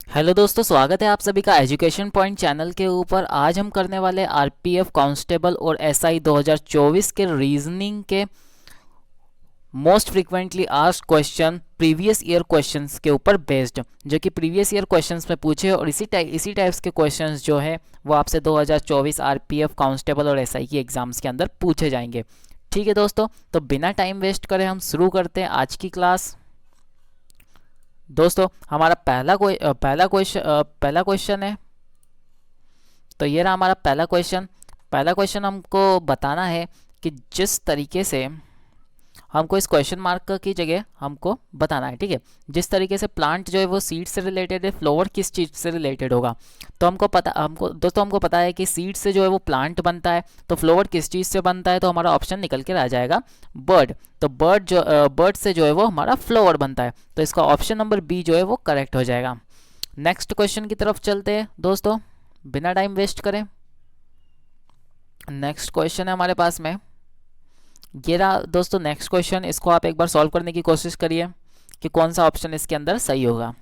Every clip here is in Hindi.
हेलो दोस्तों, स्वागत है आप सभी का एजुकेशन पॉइंट चैनल के ऊपर। आज हम करने वाले आरपीएफ कांस्टेबल और एसआई 2024 के रीजनिंग के most frequently asked question previous year questions के ऊपर बेस्ड, जो कि प्रीवियस ईयर क्वेश्चंस में पूछे और इसी टाइप्स के क्वेश्चंस जो है वो आपसे 2024 आरपीएफ कांस्टेबल और एसआई की एग्जाम्स के अंदर पूछे जाएंगे। ठीक है दोस्तों, तो बिना टाइम वेस्ट करे हम शुरू करते हैं आज की क्लास। दोस्तों, हमारा पहला क्वेश्चन है। तो ये रहा हमारा पहला क्वेश्चन हमको बताना है कि जिस तरीके से हमको इस क्वेश्चन मार्क की जगह हमको बताना है, ठीक है। जिस तरीके से प्लांट जो है वो सीड से रिलेटेड है, फ्लावर किस चीज़ से रिलेटेड होगा। तो हमको पता है कि सीड से जो है वो प्लांट बनता है, तो फ्लावर किस चीज़ से बनता है, तो हमारा ऑप्शन निकल के आ जाएगा बर्ड। तो बर्ड से जो है वो हमारा फ्लावर बनता है, तो इसका ऑप्शन नंबर बी जो है वो करेक्ट हो जाएगा। नेक्स्ट क्वेश्चन की तरफ चलते हैं दोस्तों, बिना टाइम वेस्ट करें। नेक्स्ट क्वेश्चन है हमारे पास में, ये रहा दोस्तों नेक्स्ट क्वेश्चन। इसको आप एक बार सॉल्व करने की कोशिश करिए कि कौन सा ऑप्शन इसके अंदर सही होगा।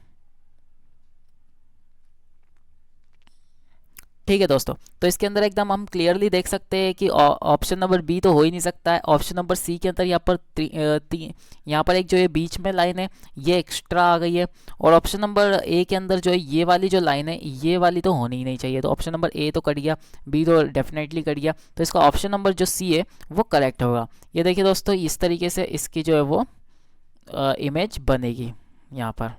ठीक है दोस्तों, तो इसके अंदर एकदम हम क्लियरली देख सकते हैं कि ऑप्शन नंबर बी तो हो ही नहीं सकता है। ऑप्शन नंबर सी के अंदर यहाँ पर एक जो ये बीच में लाइन है ये एक्स्ट्रा आ गई है, और ऑप्शन नंबर ए के अंदर जो है ये वाली जो लाइन है ये वाली तो होनी ही नहीं चाहिए। तो ऑप्शन नंबर ए तो कट गया, बी तो डेफिनेटली कट गया, तो इसका ऑप्शन नंबर जो सी है वो करेक्ट होगा। ये देखिए दोस्तों, इस तरीके से इसकी जो है वो इमेज बनेगी यहाँ पर,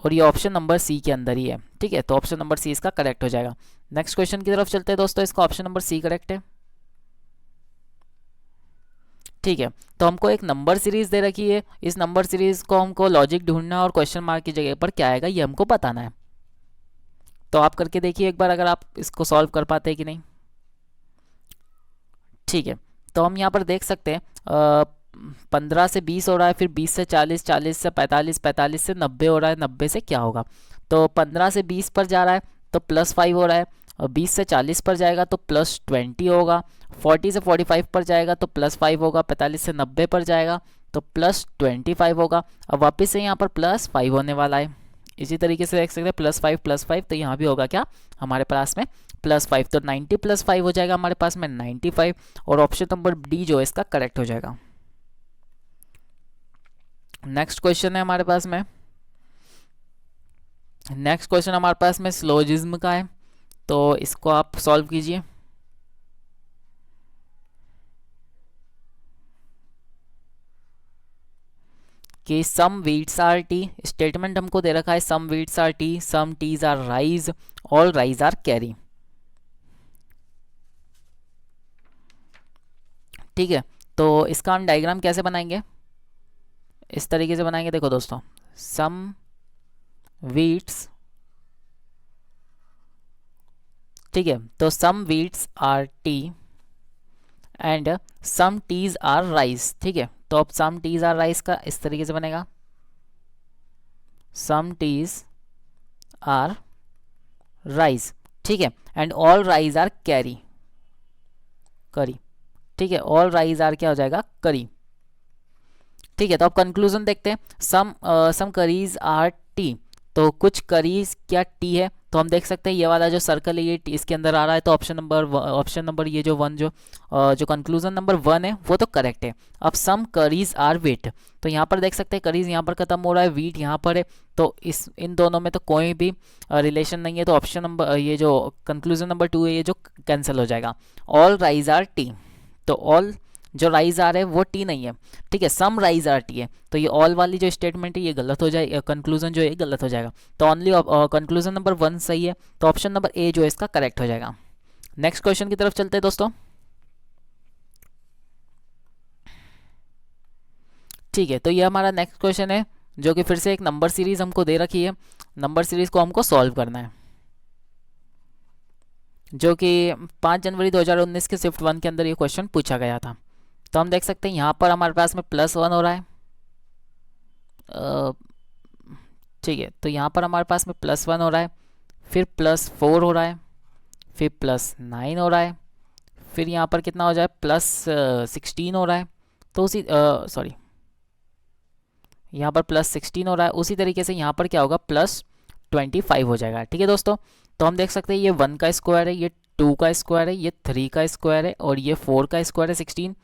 और ये ऑप्शन नंबर सी के अंदर ही है। ठीक है, तो ऑप्शन नंबर सी इसका करेक्ट हो जाएगा। नेक्स्ट क्वेश्चन की तरफ चलते हैं दोस्तों, इसका ऑप्शन नंबर सी करेक्ट है। ठीक है, तो हमको एक नंबर सीरीज दे रखी है, इस नंबर सीरीज को हमको लॉजिक ढूंढना और क्वेश्चन मार्क की जगह पर क्या आएगा ये हमको बताना है। तो आप करके देखिए एक बार, अगर आप इसको सॉल्व कर पाते हैं कि नहीं। ठीक है, तो हम यहाँ पर देख सकते हैं 15 से 20 हो रहा है, फिर 20 से 40, 40 से 45, 45 से 90 हो रहा है, 90 से क्या होगा। तो 15 से 20 पर जा रहा है तो +5 हो रहा है, और 20 से 40 पर जाएगा तो +20 होगा, 40 से 45 पर जाएगा तो +5 होगा, 45 से 90 पर जाएगा तो +25 होगा। अब वापस से यहाँ पर +5 होने वाला है। इसी तरीके से देख सकते हैं +5 तो यहाँ भी होगा क्या हमारे पास में +5, तो 90 +5 हो जाएगा हमारे पास में 95, और ऑप्शन नंबर डी जो है इसका करेक्ट हो जाएगा। नेक्स्ट क्वेश्चन है हमारे पास में, नेक्स्ट क्वेश्चन हमारे पास में स्लोजिज्म का है, तो इसको आप सॉल्व कीजिए। कि some wheats are tea, statement हमको दे रखा है some wheats are tea, some teas are rise, all rise are carry. ठीक है, तो इसका हम डायग्राम कैसे बनाएंगे, इस तरीके से बनाएंगे। देखो दोस्तों, सम वीट्स, ठीक है, तो some wheats are tea and some teas are rice. ठीक है, तो अब सम टीज आर राइस का इस तरीके से बनेगा, सम टीज आर राइस। ठीक है, and all rice are carry, curry. ठीक है, ऑल राइस आर क्या हो जाएगा, करी। ठीक है, तो अब कंक्लूजन देखते हैं। सम करीज आर टी, तो कुछ करीज क्या टी है, तो हम देख सकते हैं ये वाला जो सर्कल है ये इसके अंदर आ रहा है, तो ऑप्शन नंबर ये जो वन जो कंक्लूजन नंबर 1 है वो तो करेक्ट है। अब सम करीज आर वीट, तो यहाँ पर देख सकते हैं करीज यहाँ पर खत्म हो रहा है, वीट यहाँ पर है, तो इन दोनों में तो कोई भी रिलेशन नहीं है, तो ऑप्शन नंबर ये जो कंक्लूजन नंबर 2 है ये जो कैंसिल हो जाएगा। ऑल राइज आर टी, तो ऑल जो राइज आर है वो टी नहीं है। ठीक है, सम राइज आर टी है, तो ये ऑल वाली जो स्टेटमेंट है ये गलत हो जाएगी, कंक्लूजन जो है गलत हो जाएगा। तो ओनली कंक्लूजन नंबर 1 सही है, तो ऑप्शन नंबर ए जो है इसका करेक्ट हो जाएगा। नेक्स्ट क्वेश्चन की तरफ चलते हैं दोस्तों। ठीक है, तो ये हमारा नेक्स्ट क्वेश्चन है, जो कि फिर से एक नंबर सीरीज हमको दे रखी है। नंबर सीरीज को हमको सॉल्व करना है, जो कि 5 जनवरी 2019 के शिफ्ट 1 के अंदर ये क्वेश्चन पूछा गया था। तो हम देख सकते हैं यहाँ पर हमारे पास में +1 हो रहा है। ठीक है, तो यहाँ पर हमारे पास में +1 हो रहा है, फिर +4 हो रहा है, फिर +9 हो रहा है, फिर यहाँ पर कितना हो जाए +16 हो रहा है। तो उसी यहाँ पर +16 हो रहा है, उसी तरीके से यहाँ पर क्या होगा 25 हो जाएगा। ठीक है दोस्तों, तो हम देख सकते हैं ये 1 का स्क्वायर है, ये 2 का स्क्वायर है, ये 3 का स्क्वायर है, और ये 4 का स्क्वायर है 16,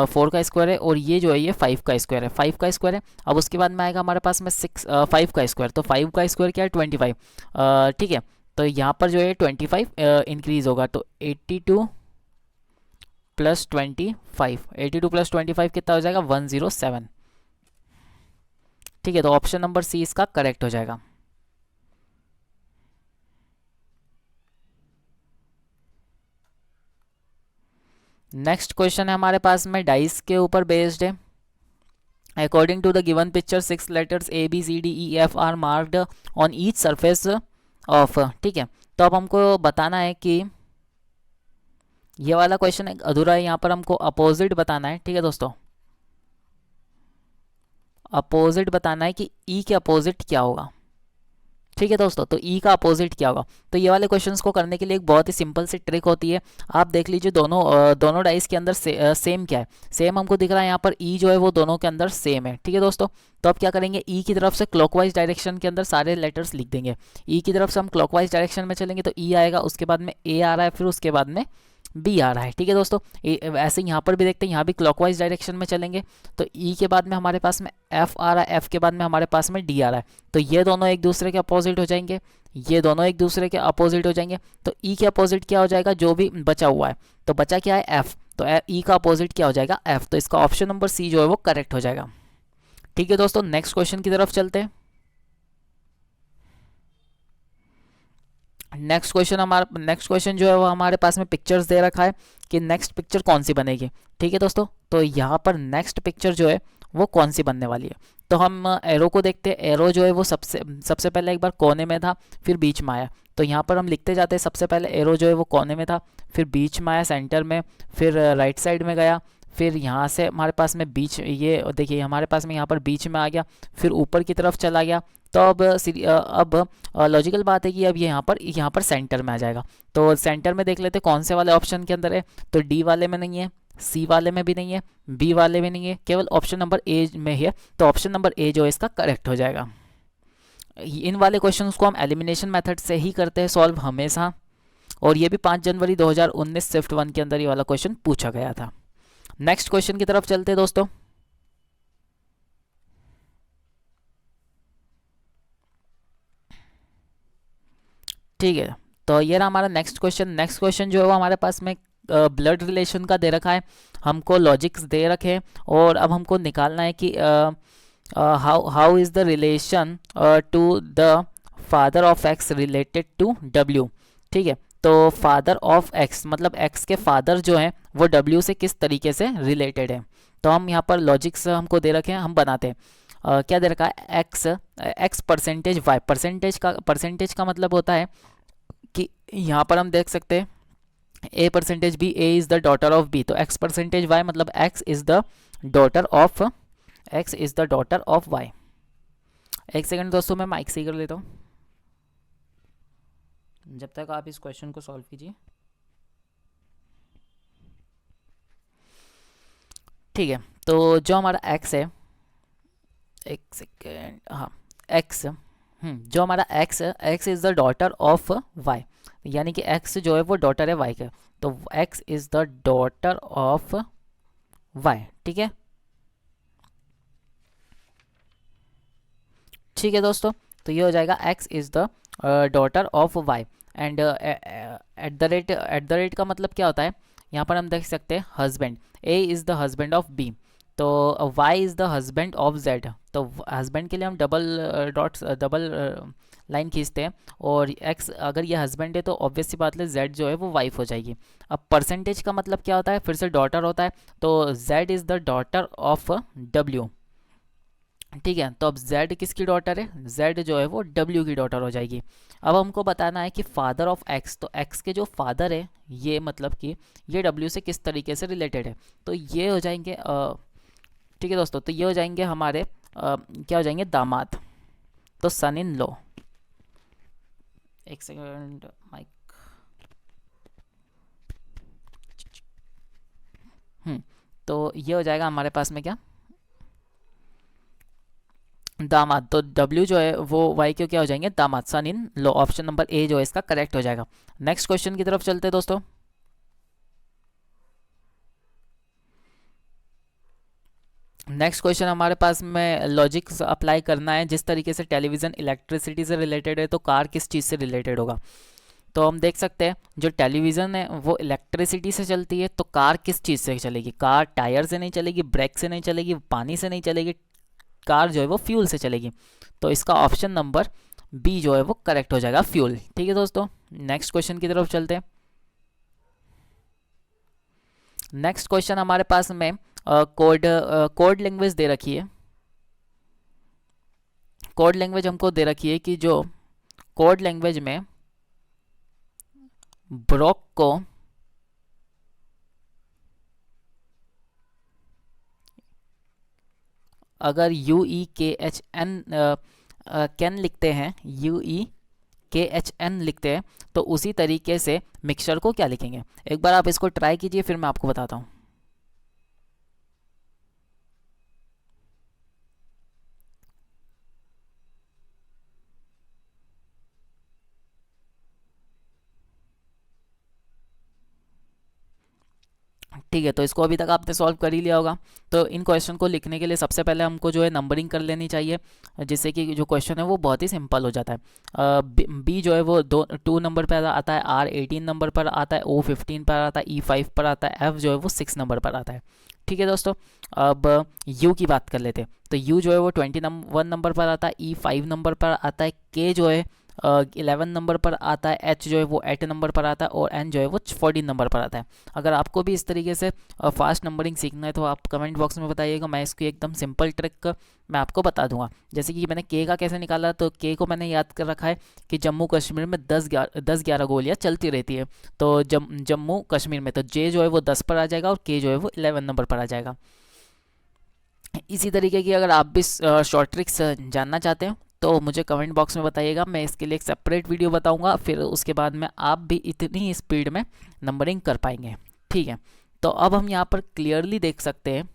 4 का स्क्वायर है, और ये जो है ये 5 का स्क्वायर है, 5 का स्क्वायर है। अब उसके बाद में आएगा हमारे पास में 5 का स्क्वायर, तो 5 का स्क्वायर क्या है 25। ठीक है, तो यहाँ पर जो है 25 इंक्रीज होगा, तो 82 प्लस 25, 82 प्लस 25 कितना हो जाएगा 107। ठीक है, तो ऑप्शन नंबर सी इसका करेक्ट हो जाएगा। नेक्स्ट क्वेश्चन है हमारे पास में डाइस के ऊपर बेस्ड है। According to the given picture 6 letters A B C D E F are marked on each surface of. ठीक है, तो अब हमको बताना है कि ये वाला क्वेश्चन एक अधूरा है, यहाँ पर हमको अपोजिट बताना है। ठीक है दोस्तों, अपोजिट बताना है कि ई के अपोजिट क्या होगा। ठीक है दोस्तों, तो ई का अपोजिट क्या होगा। तो ये वाले क्वेश्चंस को करने के लिए एक बहुत ही सिंपल सी ट्रिक होती है। आप देख लीजिए दोनों डाइस के अंदर सेम क्या है, सेम हमको दिख रहा है यहाँ पर ई जो है वो दोनों के अंदर सेम है। ठीक है दोस्तों, तो अब क्या करेंगे, ई की तरफ से क्लॉकवाइज डायरेक्शन के अंदर सारे लेटर्स लिख देंगे। ई की तरफ से हम क्लॉकवाइज डायरेक्शन में चलेंगे तो ई आएगा, उसके बाद में ए आ रहा है, फिर उसके बाद में बी आ रहा है। ठीक है दोस्तों, ऐसे यहाँ पर भी देखते हैं, यहाँ भी क्लॉकवाइज डायरेक्शन में चलेंगे तो ई के बाद में हमारे पास में एफ आ रहा है, एफ के बाद में हमारे पास में डी आ रहा है, तो ये दोनों एक दूसरे के अपोजिट हो जाएंगे, ये दोनों एक दूसरे के अपोजिट हो जाएंगे। तो ई के अपोजिट क्या हो जाएगा, जो भी बचा हुआ है, तो बचा क्या है एफ, तो ई का अपोजिट क्या हो जाएगा एफ, तो इसका ऑप्शन नंबर सी जो है वो करेक्ट हो जाएगा। ठीक है दोस्तों, नेक्स्ट क्वेश्चन की तरफ चलते हैं। नेक्स्ट क्वेश्चन जो है वो हमारे पास में पिक्चर्स दे रखा है कि नेक्स्ट पिक्चर कौन सी बनेगी। ठीक है दोस्तों, तो यहाँ पर नेक्स्ट पिक्चर जो है वो कौन सी बनने वाली है, तो हम एरो को देखते हैं। एरो जो है वो सबसे पहले एक बार कोने में था, फिर बीच में आया, तो यहाँ पर हम लिखते जाते हैं। सबसे पहले एरो जो है वो कोने में था, फिर बीच में आया, सेंटर में, फिर राइट साइड में गया, फिर यहाँ से हमारे पास में बीच, ये देखिए हमारे पास में यहाँ पर बीच में आ गया, फिर ऊपर की तरफ चला गया। तो अब लॉजिकल बात है कि अब ये यहाँ पर सेंटर में आ जाएगा। तो सेंटर में देख लेते कौन से वाले ऑप्शन के अंदर है, तो डी वाले में नहीं है, सी वाले में भी नहीं है, बी वाले में नहीं है, केवल ऑप्शन नंबर ए में है, तो ऑप्शन नंबर ए जो है इसका करेक्ट हो जाएगा। इन वाले क्वेश्चंस को हम एलिमिनेशन मेथड से ही करते हैं सॉल्व हमेशा, और ये भी 5 जनवरी 2019 शिफ्ट 1 के अंदर ये वाला क्वेश्चन पूछा गया था। नेक्स्ट क्वेश्चन की तरफ चलते हैं दोस्तों। ठीक है, तो ये रहा हमारा नेक्स्ट क्वेश्चन। नेक्स्ट क्वेश्चन जो है वो हमारे पास में ब्लड रिलेशन का दे रखा है, हमको लॉजिक्स दे रखे हैं, और अब हमको निकालना है कि how is the relation to the father of X related to W. ठीक है, तो फादर ऑफ एक्स मतलब एक्स के फादर जो हैं वो डब्ल्यू से किस तरीके से रिलेटेड है। तो हम यहाँ पर लॉजिक्स हमको दे रखे हैं, हम बनाते हैं। क्या दे रखा है, एक्स परसेंटेज वाई, परसेंटेज का मतलब होता है कि यहाँ पर हम देख सकते हैं A percentage B, A is the daughter of B, तो एक्स परसेंटेज वाई मतलब X is the daughter of Y. एक सेकंड दोस्तों, मैं माइक सही कर लेता हूँ जब तक आप इस क्वेश्चन को सॉल्व कीजिए। ठीक है, तो जो हमारा एक्स है, एक सेकेंड, हाँ एक्स, जो हमारा X is the daughter of Y, यानी कि एक्स जो है वो डॉटर है वाई का, तो X is the daughter of Y. ठीक है, ठीक है दोस्तों, तो ये हो जाएगा X is the daughter of Y, and at the rate का मतलब क्या होता है, यहाँ पर हम देख सकते हैं husband, A is the husband of B, तो Y is the husband of Z, तो हस्बैंड के लिए हम डबल लाइन खींचते हैं, और एक्स अगर ये हस्बैंड है तो ऑब्वियस सी बात है जेड जो है वो वाइफ हो जाएगी। अब परसेंटेज का मतलब क्या होता है, फिर से डॉटर होता है, तो Z is the daughter of W. ठीक है, तो अब z किसकी डॉटर है, z जो है वो w की डॉटर हो जाएगी। अब हमको बताना है कि फादर ऑफ x, तो x के जो फादर है ये मतलब कि ये w से किस तरीके से रिलेटेड है, तो ये हो जाएंगे ठीक है दोस्तों, तो ये हो जाएंगे हमारे क्या हो जाएंगे, दामाद, तो सन इन लॉ। एक सेकंड माइक, तो ये हो जाएगा हमारे पास में क्या, दामाद, तो W जो है वो Y के क्या हो जाएंगे, दामाद, son in law. Option number A जो है इसका करेक्ट हो जाएगा। नेक्स्ट क्वेश्चन की तरफ चलते हैं दोस्तों। नेक्स्ट क्वेश्चन हमारे पास में लॉजिक अप्लाई करना है, जिस तरीके से टेलीविज़न इलेक्ट्रिसिटी से रिलेटेड है तो कार किस चीज़ से रिलेटेड होगा। तो हम देख सकते हैं जो टेलीविज़न है वो इलेक्ट्रिसिटी से चलती है, तो कार किस चीज़ से चलेगी, कार टायर से नहीं चलेगी, ब्रेक से नहीं चलेगी, पानी से नहीं चलेगी, कार जो है वो फ्यूल से चलेगी। तो इसका ऑप्शन नंबर बी जो है वो करेक्ट हो जाएगा, फ्यूल। ठीक है दोस्तों, नेक्स्ट क्वेश्चन की तरफ चलते हैं। नेक्स्ट क्वेश्चन हमारे पास में कोड लैंग्वेज दे रखी है। कोड लैंग्वेज हमको दे रखी है कि जो कोड लैंग्वेज में ब्रोक को अगर UEKHN कैन लिखते हैं, UEKHN लिखते हैं, तो उसी तरीके से मिक्सचर को क्या लिखेंगे। एक बार आप इसको ट्राई कीजिए, फिर मैं आपको बताता हूँ। ठीक है, तो इसको अभी तक आपने सॉल्व कर ही लिया होगा। तो इन क्वेश्चन को लिखने के लिए सबसे पहले हमको जो है नंबरिंग कर लेनी चाहिए, जिससे कि जो क्वेश्चन है वो बहुत ही सिंपल हो जाता है। बी जो है वो 2 नंबर पर आता है, R 18 नंबर पर आता है, O 15 पर आता है, E 5 पर आता है, F जो है वो 6 नंबर पर आता है। ठीक है दोस्तों, अब U की बात कर लेते हैं। तो U जो है वो 21 नंबर पर आता है, E 5 नंबर पर आता है, K जो है 11 नंबर पर आता है, H जो है वो 8 नंबर पर आता है, और N जो है वो 14 नंबर पर आता है। अगर आपको भी इस तरीके से फास्ट नंबरिंग सीखना है तो आप कमेंट बॉक्स में बताइएगा, मैं इसकी एकदम सिंपल ट्रिक मैं आपको बता दूंगा। जैसे कि मैंने K का कैसे निकाला, तो K को मैंने याद कर रखा है कि जम्मू कश्मीर में 10-11 गोलियाँ चलती रहती है। तो जम्मू कश्मीर में तो J जो है वो 10 पर आ जाएगा और K जो है वो 11 नंबर पर आ जाएगा। इसी तरीके की अगर आप भी शॉर्ट ट्रिक्स जानना चाहते हैं तो मुझे कमेंट बॉक्स में बताइएगा, मैं इसके लिए एक सेपरेट वीडियो बताऊंगा, फिर उसके बाद में आप भी इतनी ही स्पीड में नंबरिंग कर पाएंगे। ठीक है, तो अब हम यहाँ पर क्लियरली देख सकते हैं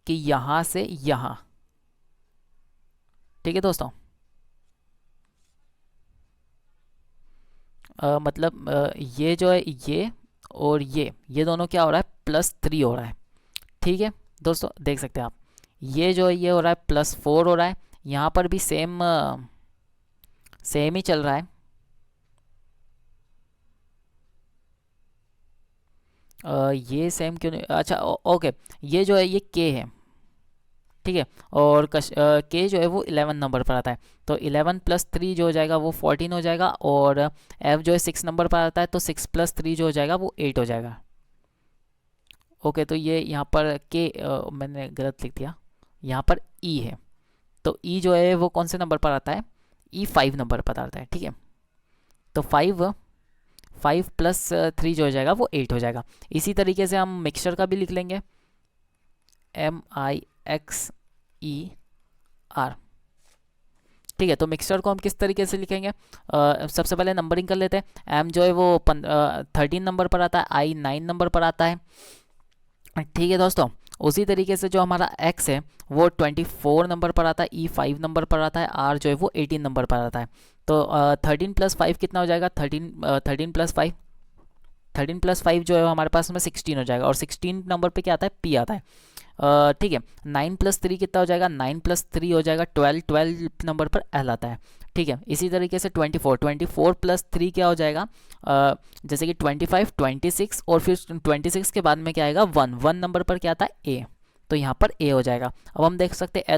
कि यहाँ से यहाँ, ठीक है दोस्तों, मतलब ये जो है ये और ये दोनों क्या हो रहा है, +3 हो रहा है। ठीक है दोस्तों, देख सकते हैं आप, ये जो है ये हो रहा है +4 हो रहा है, यहाँ पर भी सेम ही चल रहा है। ये सेम क्यों नहीं, अच्छा ओके, ये जो है ये K है, ठीक है, और K जो है वो 11 नंबर पर आता है, तो 11 + 3 जो हो जाएगा वो 14 हो जाएगा, और F जो है 6 नंबर पर आता है, तो 6 + 3 जो हो जाएगा वो 8 हो जाएगा। ओके, तो ये यहाँ पर K मैंने गलत लिख दिया, यहाँ पर E है, तो E जो है वो कौन से नंबर पर आता है, E 5 नंबर पर आता है। ठीक है, तो 5 + 3 जो हो जाएगा वो 8 हो जाएगा। इसी तरीके से हम मिक्सचर का भी लिख लेंगे, MIXER। ठीक है, तो मिक्सचर को हम किस तरीके से लिखेंगे, सबसे पहले नंबरिंग कर लेते हैं। M जो है वो 13 नंबर पर आता है, I 9 नंबर पर आता है। ठीक है दोस्तों, उसी तरीके से जो हमारा X है वो 24 नंबर पर आता है, E 5 नंबर पर आता है, R जो है वो 18 नंबर पर आता है। तो 13 + 5 कितना हो जाएगा, 13 + 5 जो है हमारे पास में 16 हो जाएगा, और 16 नंबर पे क्या आता है, P आता है। ठीक है, 9 + 3 कितना हो जाएगा, 9 + 3 हो जाएगा 12 नंबर पर L आता है। ठीक है, इसी तरीके से 24 + 3 क्या हो जाएगा, जैसे कि 25 26, और फिर 26 के बाद में क्या आएगा, 1 नंबर पर क्या आता है, A, तो यहाँ पर A हो जाएगा। अब हम देख सकते हैं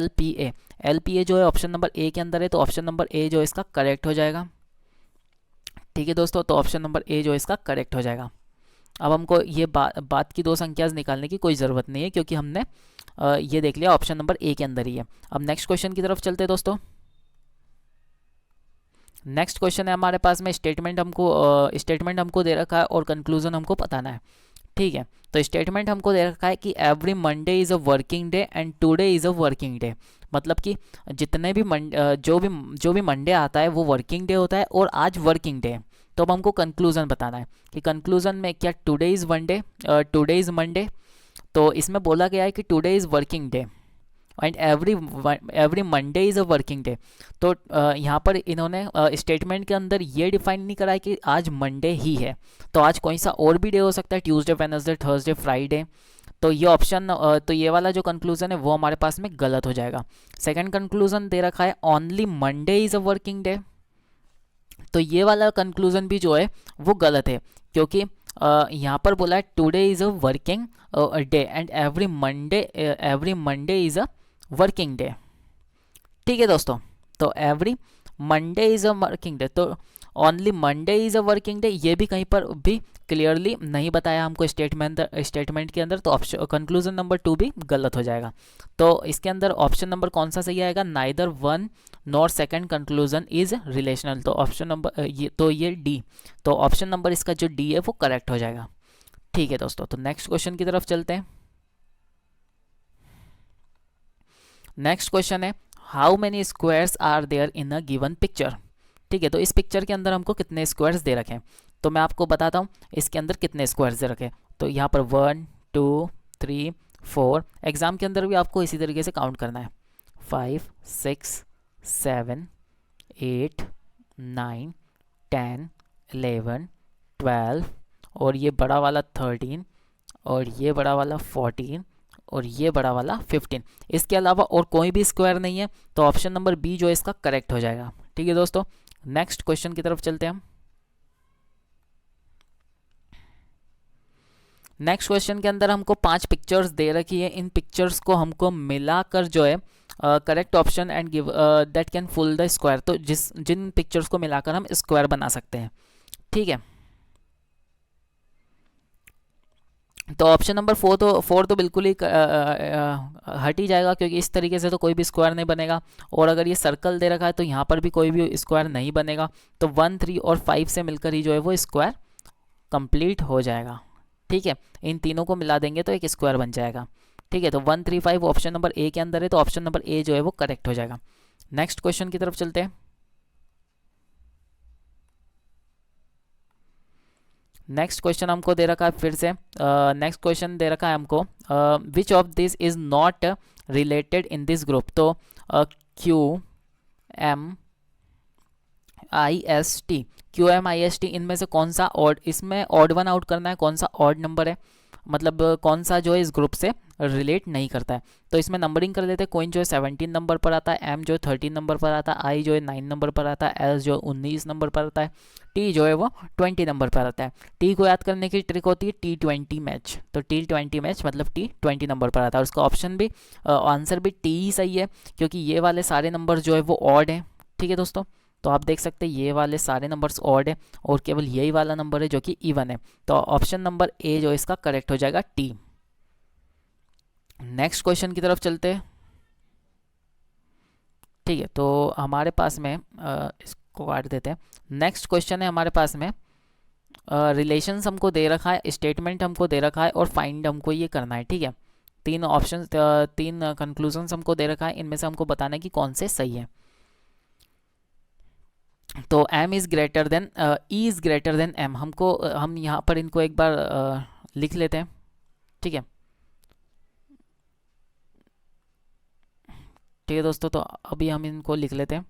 LPA जो है ऑप्शन नंबर A के अंदर है, तो ऑप्शन नंबर A जो है इसका करेक्ट हो जाएगा। ठीक है दोस्तों, तो ऑप्शन नंबर A जो है इसका करेक्ट हो जाएगा। अब हमको ये बात की 2 संख्या निकालने की कोई ज़रूरत नहीं है, क्योंकि हमने ये देख लिया ऑप्शन नंबर A के अंदर ही है। अब नेक्स्ट क्वेश्चन की तरफ चलते हैं दोस्तों। नेक्स्ट क्वेश्चन है हमारे पास में, स्टेटमेंट हमको दे रखा है और कंक्लूजन हमको बताना है। ठीक है, तो स्टेटमेंट हमको दे रखा है कि every Monday is a working day and today is a working day. मतलब कि जितने भी जो भी मंडे आता है वो वर्किंग डे होता है, और आज वर्किंग डे है। तो अब हमको कंक्लूजन बताना है कि कंक्लूजन में क्या today is Monday, today is Monday, तो इसमें बोला गया है कि today is working day, and every Monday is a working day. तो यहाँ पर इन्होंने स्टेटमेंट के अंदर ये डिफाइन नहीं करा है कि आज मंडे ही है, तो आज कोई सा और भी डे हो सकता है, ट्यूसडे, वेडनेसडे, थर्सडे, फ्राइडे। तो ये ऑप्शन तो ये वाला जो कंक्लूजन है वो हमारे पास में गलत हो जाएगा। सेकंड कंक्लूजन दे रखा है only Monday is a working day, तो ये वाला कंक्लूजन भी जो है वो गलत है, क्योंकि यहाँ पर बोला है today is a working day and every Monday is a working day. ठीक है दोस्तों, तो every Monday is a working day, तो only Monday is a working day ये भी कहीं पर भी क्लियरली नहीं बताया हमको स्टेटमेंट के अंदर, तो ऑप्शन कंक्लूजन नंबर 2 भी गलत हो जाएगा। तो इसके अंदर ऑप्शन नंबर कौन सा सही आएगा, neither one nor second conclusion is relational, तो ऑप्शन नंबर ये डी, तो ऑप्शन नंबर इसका जो डी है वो करेक्ट हो जाएगा। ठीक है दोस्तों, तो नेक्स्ट क्वेश्चन की तरफ चलते हैं। नेक्स्ट क्वेश्चन है how many squares are there in a given picture. ठीक है, तो इस पिक्चर के अंदर हमको कितने स्क्वायर्स दे रखे हैं, तो मैं आपको बताता हूँ इसके अंदर कितने स्क्वायर्स दे रखे हैं। तो यहाँ पर 1 2 3 4, एग्जाम के अंदर भी आपको इसी तरीके से काउंट करना है, 5 6 7 8 9 10 11 12, और ये बड़ा वाला 13, और ये बड़ा वाला 14, और ये बड़ा वाला 15। इसके अलावा और कोई भी स्क्वायर नहीं है, तो ऑप्शन नंबर बी जो है इसका करेक्ट हो जाएगा। ठीक है दोस्तों, नेक्स्ट क्वेश्चन की तरफ चलते हैं हम। नेक्स्ट क्वेश्चन के अंदर हमको 5 पिक्चर्स दे रखी है, इन पिक्चर्स को हमको मिलाकर जो है correct option and give that can full the square, तो जिन पिक्चर्स को मिलाकर हम स्क्वायर बना सकते हैं। ठीक है, तो ऑप्शन नंबर 4 तो बिल्कुल ही हट ही जाएगा, क्योंकि इस तरीके से तो कोई भी स्क्वायर नहीं बनेगा, और अगर ये सर्कल दे रखा है तो यहाँ पर भी कोई भी स्क्वायर नहीं बनेगा, तो 1 3 और 5 से मिलकर ही जो है वो स्क्वायर कंप्लीट हो जाएगा। ठीक है, इन तीनों को मिला देंगे तो एक स्क्वायर बन जाएगा। ठीक है, तो 1 3 5 ऑप्शन नंबर ए के अंदर है, तो ऑप्शन नंबर ए जो है वो करेक्ट हो जाएगा। नेक्स्ट क्वेश्चन की तरफ चलते हैं। नेक्स्ट क्वेश्चन हमको दे रखा है फिर से, नेक्स्ट क्वेश्चन दे रखा है हमको which of this is not related in this group, तो QMIST इनमें से कौन सा ऑड, इसमें ऑड वन आउट करना है, कौन सा ऑड नंबर है, मतलब कौन सा जो है इस ग्रुप से रिलेट नहीं करता है। तो इसमें नंबरिंग कर लेते हैं, कोइन जो है 17 नंबर पर आता है, एम जो है 13 नंबर पर आता है, आई जो है 9 नंबर पर आता है, एल जो 19 नंबर पर आता है, टी जो है वो 20 नंबर पर आता है। टी को याद करने की ट्रिक होती है T20 मैच, तो T20 मैच मतलब T20 नंबर पर आता है, और उसका ऑप्शन भी आंसर भी टी ही सही है, क्योंकि ये वाले सारे नंबर जो है वो ऑड हैं। ठीक है दोस्तों, तो आप देख सकते हैं ये वाले सारे नंबर्स ऑड है, और केवल यही वाला नंबर है जो कि इवन है, तो ऑप्शन नंबर ए जो इसका करेक्ट हो जाएगा, टी। नेक्स्ट क्वेश्चन की तरफ चलते हैं। ठीक है, तो हमारे पास में इसको काट देते हैं। नेक्स्ट क्वेश्चन है हमारे पास में रिलेशंस हमको दे रखा है, स्टेटमेंट हमको दे रखा है, और फाइंड हमको ये करना है। ठीक है, 3 ऑप्शन 3 कंक्लूजन्स हमको दे रखा है, इनमें से हमको बताना है कि कौन से सही है। तो m is greater than e is greater than m, हमको हम यहाँ पर इनको एक बार लिख लेते हैं। ठीक है, ठीक है दोस्तों, तो अभी हम इनको लिख लेते हैं।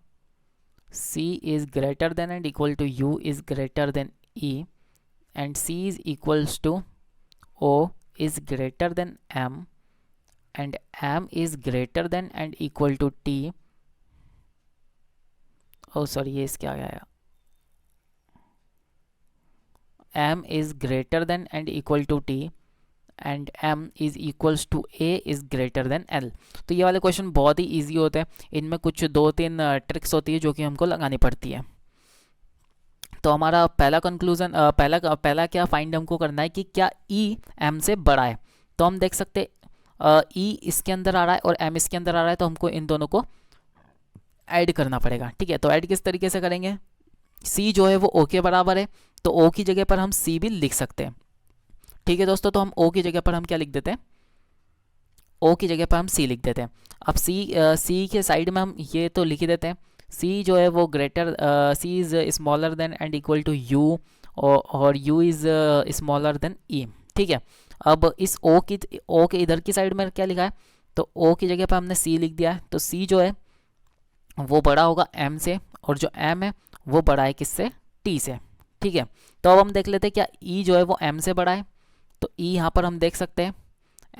c is greater than and equal to u is greater than e, and c is equals to o is greater than m, and m is greater than and equal to t, oh sorry ये इसके आगे आया, m is greater than and equal to t, and m is equals to a is greater than l। तो ये वाले क्वेश्चन बहुत ही इजी होते हैं, इनमें कुछ 2-3 ट्रिक्स होती है जो कि हमको लगानी पड़ती है। तो हमारा पहला कंक्लूजन पहला क्या फाइंड हमको करना है कि क्या e m से बड़ा है, तो हम देख सकते e इसके अंदर आ रहा है और m इसके अंदर आ रहा है, तो हमको इन दोनों को ऐड करना पड़ेगा। ठीक है, तो ऐड किस तरीके से करेंगे, c जो है वो o के बराबर है, तो o की जगह पर हम c भी लिख सकते हैं। ठीक है दोस्तों, तो हम o की जगह पर हम क्या लिख देते हैं, o की जगह पर हम c लिख देते हैं। अब c के साइड में हम ये तो लिख ही देते हैं, c जो है वो greater c is smaller than and equal to u, और u is smaller than e। ठीक है, अब इस o के इधर की साइड में क्या लिखा है तो ओ की जगह पर हमने सी लिख दिया है, तो सी जो है वो बड़ा होगा एम से, और जो एम है वो बड़ा है किससे, टी से। ठीक है, तो अब हम देख लेते हैं क्या ई जो है वो एम से बड़ा है। तो ई यहाँ पर हम देख सकते हैं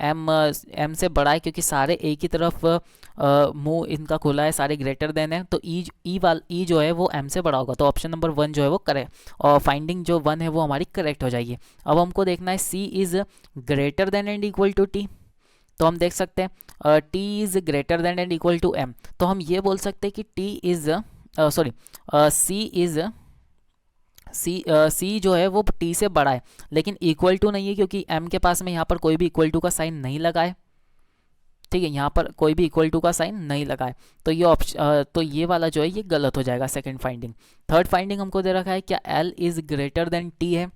एम से बड़ा है, क्योंकि सारे एक ही तरफ मुंह इनका खुला है, सारे ग्रेटर देन है, तो ई जो है वो एम से बड़ा होगा। तो ऑप्शन नंबर 1 जो है वो करेक्ट, और फाइंडिंग जो 1 है वो हमारी करेक्ट हो जाएगी। अब हमको देखना है C is greater than and equal to T. तो हम देख सकते हैं T is greater than and equal to M. तो हम ये बोल सकते हैं कि T is sorry C is C जो है वो टी से बड़ा है, लेकिन इक्वल टू नहीं है, क्योंकि एम के पास में यहाँ पर कोई भी इक्वल टू का साइन नहीं लगा है। ठीक है, यहाँ पर कोई भी इक्वल टू का साइन नहीं लगा है, तो ये ऑप्शन तो ये वाला जो है ये गलत हो जाएगा, सेकंड फाइंडिंग। थर्ड फाइंडिंग हमको दे रखा है क्या L is greater then T है।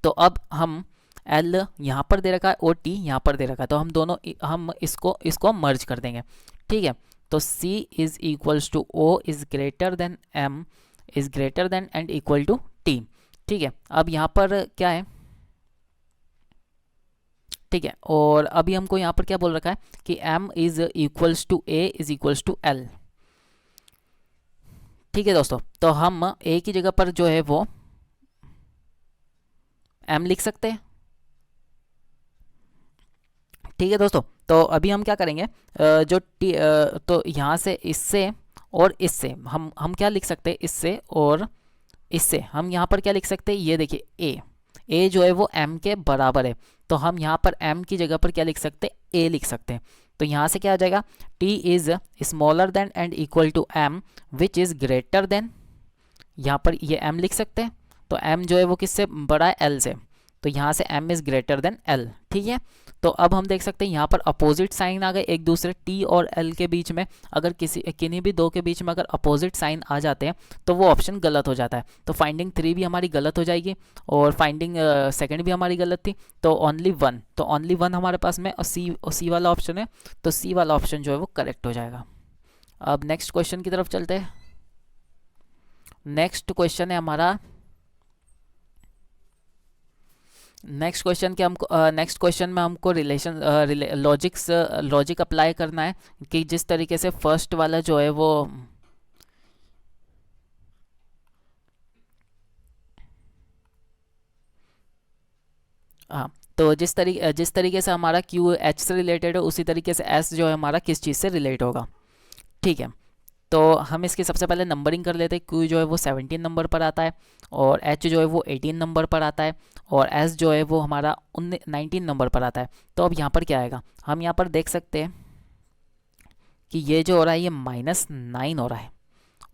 तो अब हम एल यहाँ पर दे रखा है और टी यहाँ पर दे रखा है, तो हम दोनों हम इसको मर्ज कर देंगे। ठीक है, तो C is equals to O is greater than M is greater than and equal to T. ठीक है, अब यहाँ पर क्या है, ठीक है, और अभी हमको यहाँ पर क्या बोल रखा है कि m is equals to a is equals to l। ठीक है दोस्तों, तो हम a की जगह पर जो है वो m लिख सकते हैं। ठीक है दोस्तों, तो अभी हम क्या करेंगे जो t तो यहाँ से इससे और इससे हम क्या लिख सकते हैं, इससे और इससे हम यहाँ पर क्या लिख सकते हैं, ये देखिए a जो है वो m के बराबर है, तो हम यहाँ पर m की जगह पर क्या लिख सकते हैं, a लिख सकते हैं। तो यहाँ से क्या आ जाएगा, t is smaller than and equal to m which is greater than, यहाँ पर ये m लिख सकते हैं, तो m जो है वो किससे बड़ा है, l से, तो यहाँ से m is greater than l। ठीक है, तो अब हम देख सकते हैं यहाँ पर अपोजिट साइन आ गए एक दूसरे t और l के बीच में। अगर किन्हीं भी दो के बीच में अगर अपोजिट साइन आ जाते हैं तो वो ऑप्शन गलत हो जाता है, तो फाइंडिंग 3 भी हमारी गलत हो जाएगी, और फाइंडिंग सेकंड भी हमारी गलत थी, तो ओनली वन हमारे पास में, और सी वाला ऑप्शन है, तो सी वाला ऑप्शन जो है वो करेक्ट हो जाएगा। अब नेक्स्ट क्वेश्चन की तरफ चलते हैं। नेक्स्ट क्वेश्चन है हमारा, नेक्स्ट क्वेश्चन में हमको लॉजिक अप्लाई करना है, कि जिस तरीके से फर्स्ट वाला जो है वो हाँ, तो जिस तरीके से हमारा क्यू एच से रिलेटेड है, उसी तरीके से एस जो है हमारा किस चीज़ से रिलेट होगा। ठीक है, तो हम इसकी सबसे पहले नंबरिंग कर लेते हैं। क्यू जो है वो 17 नंबर पर आता है, और एच जो है वो 18 नंबर पर आता है, और एस जो है वो हमारा 19 नंबर पर आता है। तो अब यहाँ पर क्या आएगा, हम यहाँ पर देख सकते हैं कि ये जो हो रहा है ये -9 हो रहा है,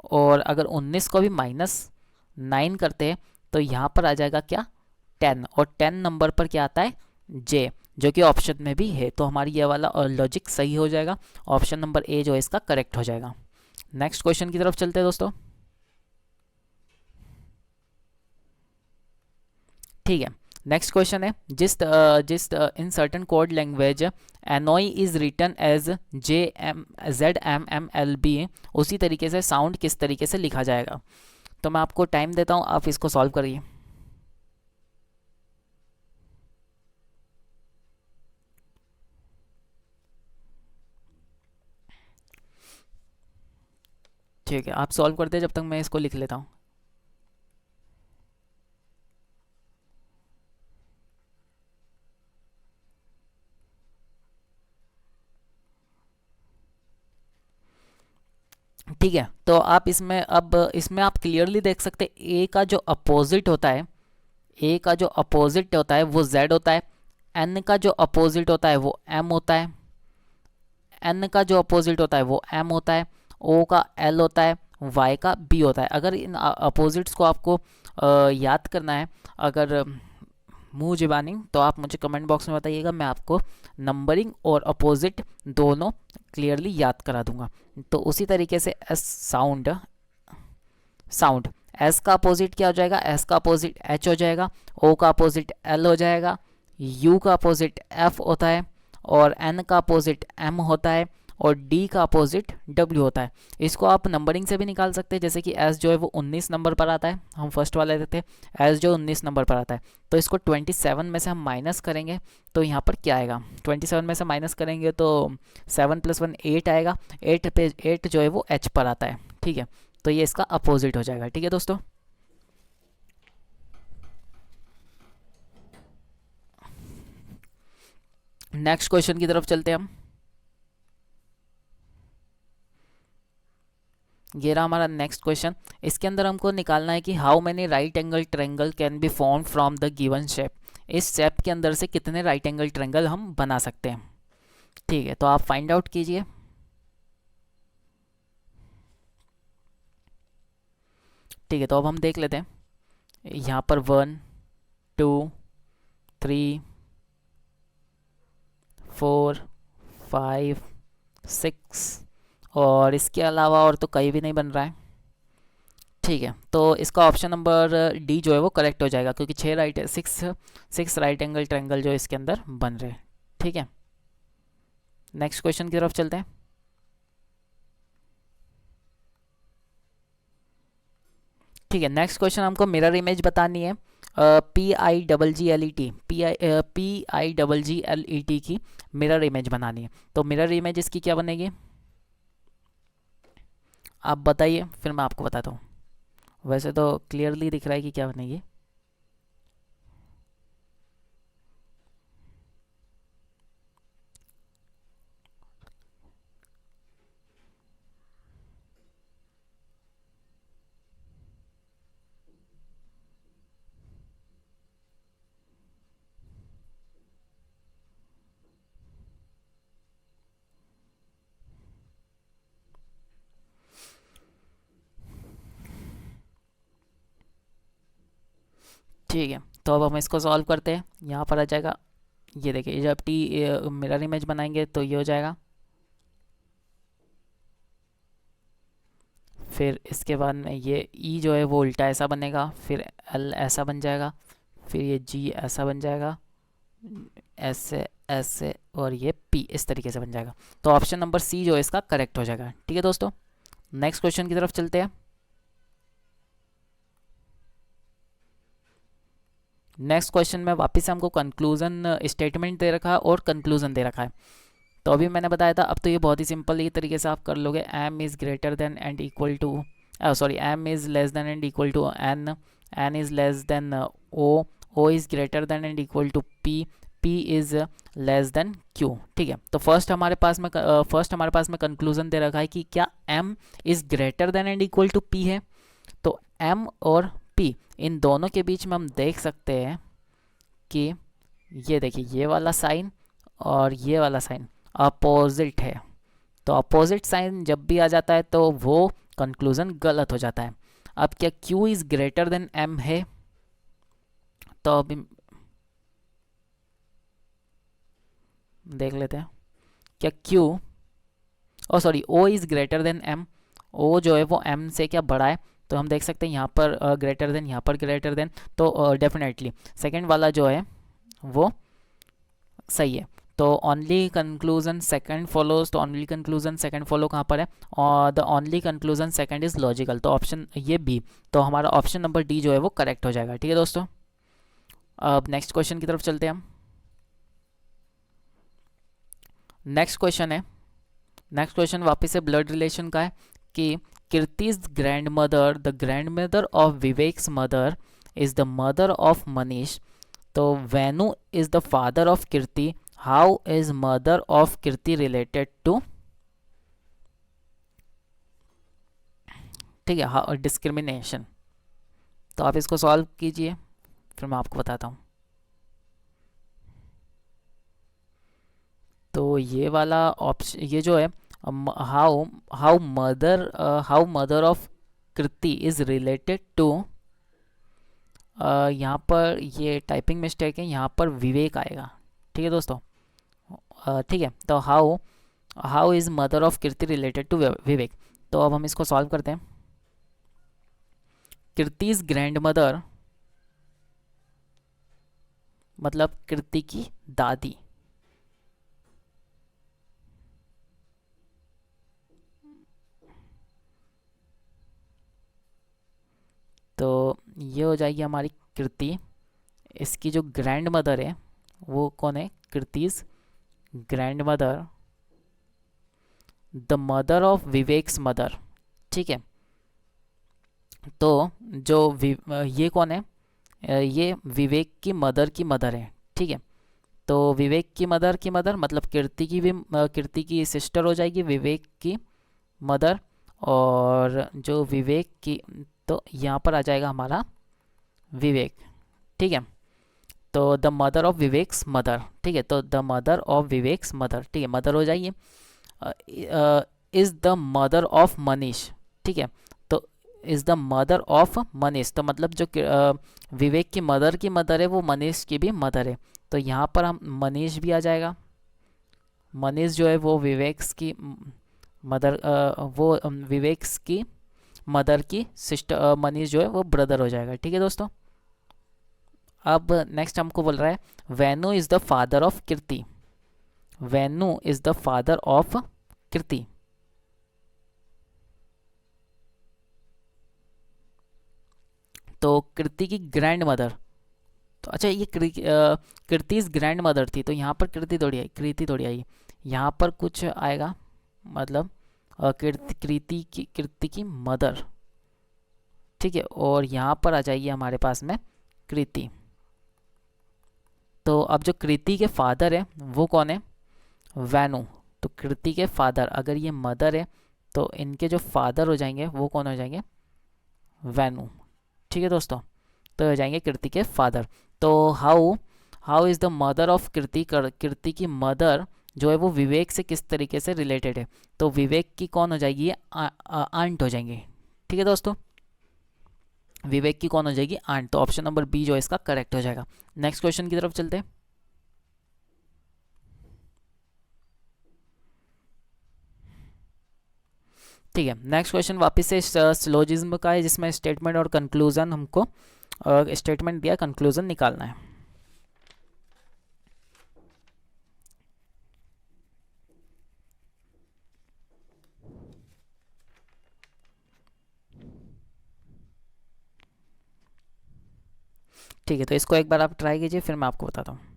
और अगर 19 को भी -9 करते हैं तो यहाँ पर आ जाएगा क्या, 10, और 10 नंबर पर क्या आता है, जे, जो कि ऑप्शन में भी है, तो हमारी ये वाला लॉजिक सही हो जाएगा, ऑप्शन नंबर ए जो है इसका करेक्ट हो जाएगा। नेक्स्ट क्वेश्चन की तरफ चलते हैं दोस्तों। ठीक है, नेक्स्ट क्वेश्चन है, जिस in certain code language annoy is written as JZMMLB, उसी तरीके से साउंड किस तरीके से लिखा जाएगा। तो मैं आपको टाइम देता हूँ, आप इसको सॉल्व करिए। ठीक है, आप सॉल्व करते हैं जब तक मैं इसको लिख लेता हूँ। ठीक है, तो आप इसमें आप क्लियरली देख सकते हैं ए का जो अपोजिट होता है, वो z होता है, n का जो अपोजिट होता है वो m होता है, n का जो अपोजिट होता है वो m होता है, o का l होता है, y का b होता है। अगर इन अपोजिट्स को आपको याद करना है, अगर मुँह ज़बानी, तो आप मुझे कमेंट बॉक्स में बताइएगा, मैं आपको नंबरिंग और अपोजिट दोनों क्लियरली याद करा दूंगा। तो उसी तरीके से एस साउंड एस का अपोजिट क्या हो जाएगा, एस का अपोजिट एच हो जाएगा, ओ का अपोजिट एल हो जाएगा, यू का अपोजिट एफ होता है, और एन का अपोजिट एम होता है, और डी का अपोजिट डब्ल्यू होता है। इसको आप नंबरिंग से भी निकाल सकते हैं, जैसे कि एस जो है वो 19 नंबर पर आता है, हम फर्स्ट वाले लेते थे, एस जो 19 नंबर पर आता है, तो इसको 27 में से हम माइनस करेंगे तो यहाँ पर क्या आएगा, 27 में से माइनस करेंगे तो 7 + 1 8 आएगा, 8 पे 8 जो है वो एच पर आता है, ठीक है, तो ये इसका अपोजिट हो जाएगा। ठीक है दोस्तों, नेक्स्ट क्वेश्चन की तरफ चलते हैं हम। ये रहा हमारा नेक्स्ट क्वेश्चन। इसके अंदर हमको निकालना है कि how many right angle triangle can be form from the given shape. इस शेप के अंदर से कितने राइट एंगल ट्रायंगल हम बना सकते हैं। ठीक है, तो आप फाइंड आउट कीजिए। ठीक है, तो अब हम देख लेते हैं। यहाँ पर 1 2 3 4 5 6 और इसके अलावा और तो कहीं भी नहीं बन रहा है। ठीक है, तो इसका ऑप्शन नंबर डी जो है वो करेक्ट हो जाएगा, क्योंकि 6 राइट एंगल ट्रायंगल जो इसके अंदर बन रहे हैं। ठीक है, नेक्स्ट क्वेश्चन की तरफ चलते हैं। ठीक है, नेक्स्ट क्वेश्चन हमको मिरर इमेज बतानी है। PIGGLET की मिरर इमेज बनानी है। तो मिरर इमेज इसकी क्या बनेगी, आप बताइए, फिर मैं आपको बताता हूँ। वैसे तो क्लियरली दिख रहा है कि क्या बनेगी। ठीक है, तो अब हम इसको सॉल्व करते हैं। यहाँ पर आ जाएगा, ये देखिए, जब टी मिरर इमेज बनाएंगे तो ये हो जाएगा। फिर इसके बाद में ये ई जो है वो उल्टा ऐसा बनेगा, फिर एल ऐसा बन जाएगा, फिर ये जी ऐसा बन जाएगा, ऐसे ऐसे, और ये पी इस तरीके से बन जाएगा। तो ऑप्शन नंबर सी जो है इसका करेक्ट हो जाएगा। ठीक है दोस्तों, नेक्स्ट क्वेश्चन की तरफ चलते हैं। नेक्स्ट क्वेश्चन में वापस से हमको कंक्लूजन स्टेटमेंट दे रखा है और कंक्लूजन दे रखा है। तो अभी मैंने बताया था, अब तो ये बहुत ही सिंपल ये तरीके से आप कर लोगे। M is greater than and equal to, sorry, M is less than and equal to N, N is less than O is greater than and equal to P, P is less than Q. ठीक है, तो फर्स्ट हमारे पास में कंक्लूजन दे रखा है कि क्या M is greater than and equal to P है। तो एम और पी इन दोनों के बीच में हम देख सकते हैं कि ये देखिए, ये वाला साइन और ये वाला साइन अपोजिट है। तो अपोजिट साइन जब भी आ जाता है तो वो कंक्लूजन गलत हो जाता है। अब क्या Q is greater than M है, तो अभी देख लेते हैं। क्या O is greater than M, O जो है वो M से क्या बड़ा है, तो हम देख सकते हैं यहाँ पर ग्रेटर देन, यहाँ पर ग्रेटर देन, तो डेफिनेटली सेकेंड वाला जो है वो सही है। तो ओनली कंक्लूजन सेकंड फॉलोज, तो ओनली कंक्लूजन सेकंड फॉलो कहाँ पर है, और the only conclusion second is logical, तो ऑप्शन ये बी, तो हमारा ऑप्शन नंबर डी जो है वो करेक्ट हो जाएगा। ठीक है दोस्तों, अब नेक्स्ट क्वेश्चन की तरफ चलते हैं हम। नेक्स्ट क्वेश्चन वापस से ब्लड रिलेशन का है कि Kirti's grand mother, the grand mother of Vivek's mother is the mother of Manish, तो Venu is the father of Kirti, how is mother of Kirti related to. ठीक है, डिस्क्रिमिनेशन। तो आप इसको सॉल्व कीजिए, फिर मैं आपको बताता हूँ। तो ये वाला ऑप्शन, ये जो है how how mother of Kriti is related to, यहाँ पर ये टाइपिंग मिस्टेक है, यहाँ पर विवेक आएगा। ठीक है दोस्तों, ठीक है, तो how is mother of Kirti related to Vivek. तो अब हम इसको सॉल्व करते हैं। कीर्तिज ग्रैंड मदर मतलब कीर्ति की दादी, तो ये हो जाएगी हमारी कृति। इसकी जो ग्रैंड मदर है वो कौन है? Kriti's grand mother, the mother of Vivek's mother. ठीक है, तो जो ये कौन है? ये विवेक की मदर है। ठीक है, तो विवेक की मदर मतलब कीर्ति की भी कीर्ति की सिस्टर हो जाएगी विवेक की मदर। और जो विवेक की, तो यहाँ पर आ जाएगा हमारा विवेक। ठीक है, तो the mother of Vivek's mother. ठीक है, तो the mother of Vivek's mother. ठीक है, मदर हो जाइए। Is the mother of Manish. ठीक है, तो is the mother of Manish, तो मतलब जो विवेक की मदर है वो मनीष की भी मदर है। तो यहाँ पर हम मनीष भी आ जाएगा। मनीष जो है वो विवेक्स की मदर, वो विवेक्स की मदर की सिस्टर, मनीष जो है वो ब्रदर हो जाएगा। ठीक है दोस्तों, अब नेक्स्ट हमको बोल रहा है Venu is the father of Kirti. Venu is the father of Kirti. तो कीर्ति की ग्रैंड मदर, तो अच्छा ये कीर्ति इज ग्रैंड मदर थी, तो यहाँ पर कृति थोड़ी आई, यहाँ पर कुछ आएगा, मतलब कीर्ति की मदर। ठीक है, और यहाँ पर आ जाएगी हमारे पास में कृति। तो अब जो कृति के फादर है वो कौन है? वैनु। तो कृति के फादर, अगर ये मदर है तो इनके जो फादर हो जाएंगे वो कौन हो जाएंगे? वैनु। ठीक है दोस्तों, तो हो जाएंगे कृति के फादर। तो how is the mother of Kriti, Kriti की मदर जो है वो विवेक से किस तरीके से रिलेटेड है? तो विवेक की कौन हो जाएगी? ये आंट हो जाएंगे। ठीक है दोस्तों, विवेक की कौन हो जाएगी? आंट। तो ऑप्शन नंबर बी जो है इसका करेक्ट हो जाएगा। नेक्स्ट क्वेश्चन की तरफ चलते हैं। ठीक है, नेक्स्ट क्वेश्चन वापस से सिलोजिज्म का है, जिसमें स्टेटमेंट और कंक्लूजन हमको स्टेटमेंट दिया, कंक्लूजन निकालना है। ठीक है, तो इसको एक बार आप ट्राई कीजिए, फिर मैं आपको बताता हूँ।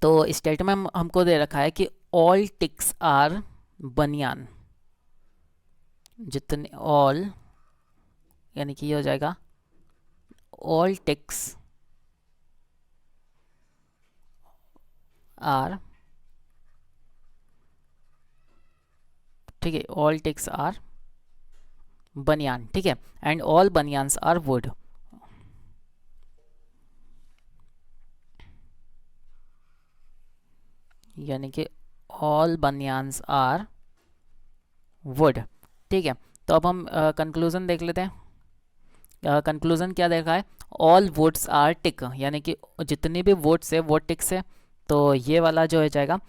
तो स्टेटमेंट में हमको दे रखा है कि ऑल टिक्स आर बनियान। जितने ऑल, यानी कि ये हो जाएगा ऑल टिक्स आर, ठीक है, ऑल टिक्स आर बनियान। ठीक है, एंड ऑल बनियान्स आर वुड। यानी कि ऑल बनियान्स आर वुड। ठीक है, तो अब हम कंक्लूजन देख लेते हैं। कंक्लूजन क्या देखा है? ऑल वुड्स आर टिक, यानी कि जितने भी वुड्स है वो टिक्स है। तो ये वाला जो है जाएगा,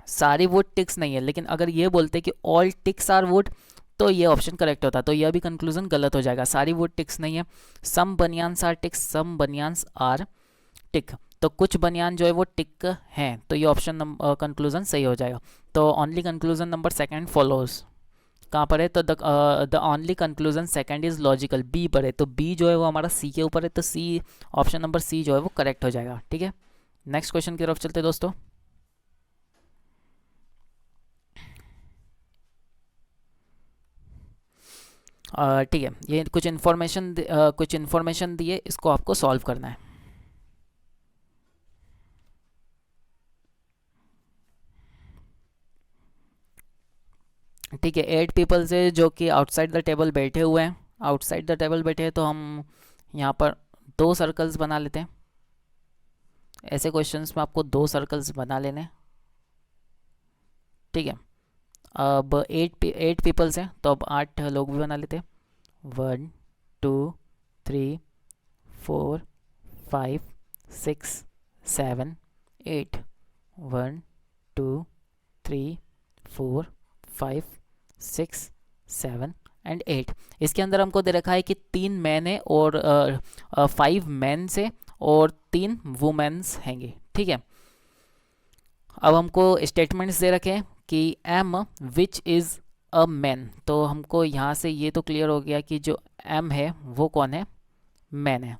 सारी वुड टिक्स नहीं है, लेकिन अगर ये बोलते कि ऑल टिक्स आर वुड तो ये ऑप्शन करेक्ट होता, तो यह भी कंक्लूजन गलत हो जाएगा। सारी वुड टिक्स नहीं है, सम बनियान्स आर टिक्स, सम बनियान्स आर टिक, तो कुछ बनियान जो है वो टिक हैं, तो ये ऑप्शन कंक्लूजन सही हो जाएगा। तो only conclusion number second follows कहाँ पर है? तो the only conclusion second is logical, B पर है। तो बी जो है वो हमारा सी के ऊपर है, तो सी, ऑप्शन नंबर सी जो है वो करेक्ट हो जाएगा। ठीक है, नेक्स्ट क्वेश्चन की तरफ चलते हैं दोस्तों। ठीक है, ये कुछ इन्फॉर्मेशन दी है, इसको आपको सॉल्व करना है। ठीक है, 8 पीपल्स है जो कि आउटसाइड द टेबल बैठे हुए हैं। आउटसाइड द टेबल बैठे हैं, तो हम यहाँ पर 2 सर्कल्स बना लेते हैं। ऐसे क्वेश्चंस में आपको 2 सर्कल्स बना लेने हैं। ठीक है, अब 8 पीपल्स हैं, तो अब 8 लोग भी बना लेते हैं। 1 2 3 4 5 6 7 8 1 2 3 4 5 6 7 एंड 8। इसके अंदर हमको दे रखा है कि 3 मैन है और 5 मैन से और 3 वुमेन्स हैंगे। ठीक है, अब हमको स्टेटमेंट्स दे रखे हैं कि M which is a man, तो हमको यहाँ से ये तो क्लियर हो गया कि जो एम है वो कौन है, मैन है।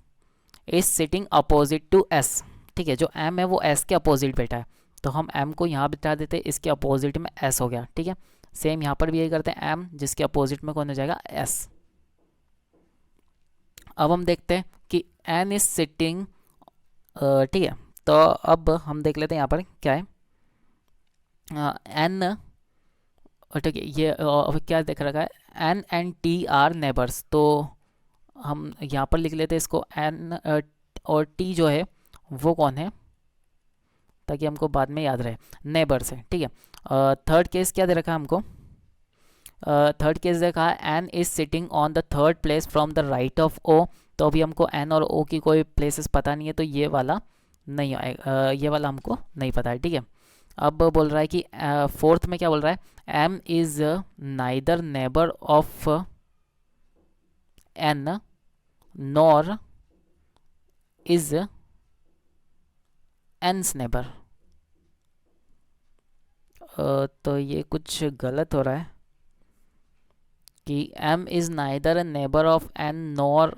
Is sitting opposite to S, ठीक है, जो एम है वो एस के अपोजिट बैठा है, तो हम एम को यहाँ बिठा देते, इसके अपोजिट में एस हो गया। ठीक है, सेम यहाँ पर भी यही करते हैं, एम जिसके अपोजिट में कौन हो जाएगा, एस। अब हम देखते हैं कि एन इज सिटिंग, ठीक है, तो अब हम देख लेते हैं यहाँ पर क्या है, एन, ठीक है, ये क्या देख रखा है, N and T R neighbours, तो हम यहाँ पर लिख लेते हैं इसको, एन और टी जो है वो कौन है, ताकि हमको बाद में याद रहे, नेबर्स है। ठीक है, थर्ड केस क्या दे रखा है हमको, थर्ड केस देखा है N is sitting on the third place from the right of O, तो अभी हमको एन और ओ की कोई प्लेसेस पता नहीं है, तो ये वाला नहीं आएगा, ये वाला हमको नहीं पता है। ठीक है, अब बोल रहा है कि फोर्थ में क्या बोल रहा है, M is neither neighbour of N nor is N's neighbour, तो ये कुछ गलत हो रहा है कि M is neither a neighbour of N nor,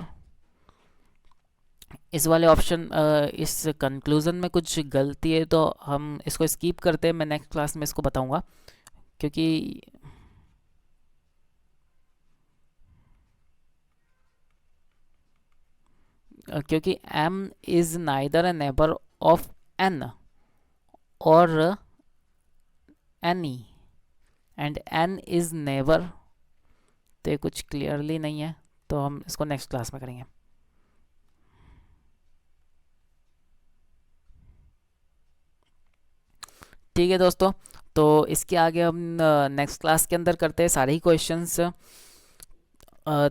इस वाले ऑप्शन, इस कंक्लूज़न में कुछ गलती है, तो हम इसको स्किप करते हैं, मैं नेक्स्ट क्लास में इसको बताऊंगा, क्योंकि M is neither a neighbour of N और any and N is neighbour, तो ये कुछ क्लियरली नहीं है, तो हम इसको नेक्स्ट क्लास में करेंगे। ठीक है दोस्तों, तो इसके आगे हम नेक्स्ट क्लास के अंदर करते हैं सारे ही क्वेश्चंस।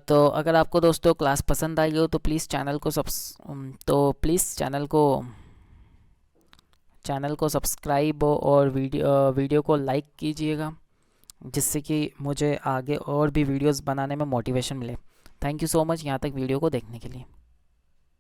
तो अगर आपको दोस्तों क्लास पसंद आई हो तो प्लीज़ चैनल को सब्सक्राइब और वीडियो को लाइक कीजिएगा, जिससे कि मुझे आगे और भी वीडियोस बनाने में मोटिवेशन मिले। थैंक यू सो मच यहाँ तक वीडियो को देखने के लिए।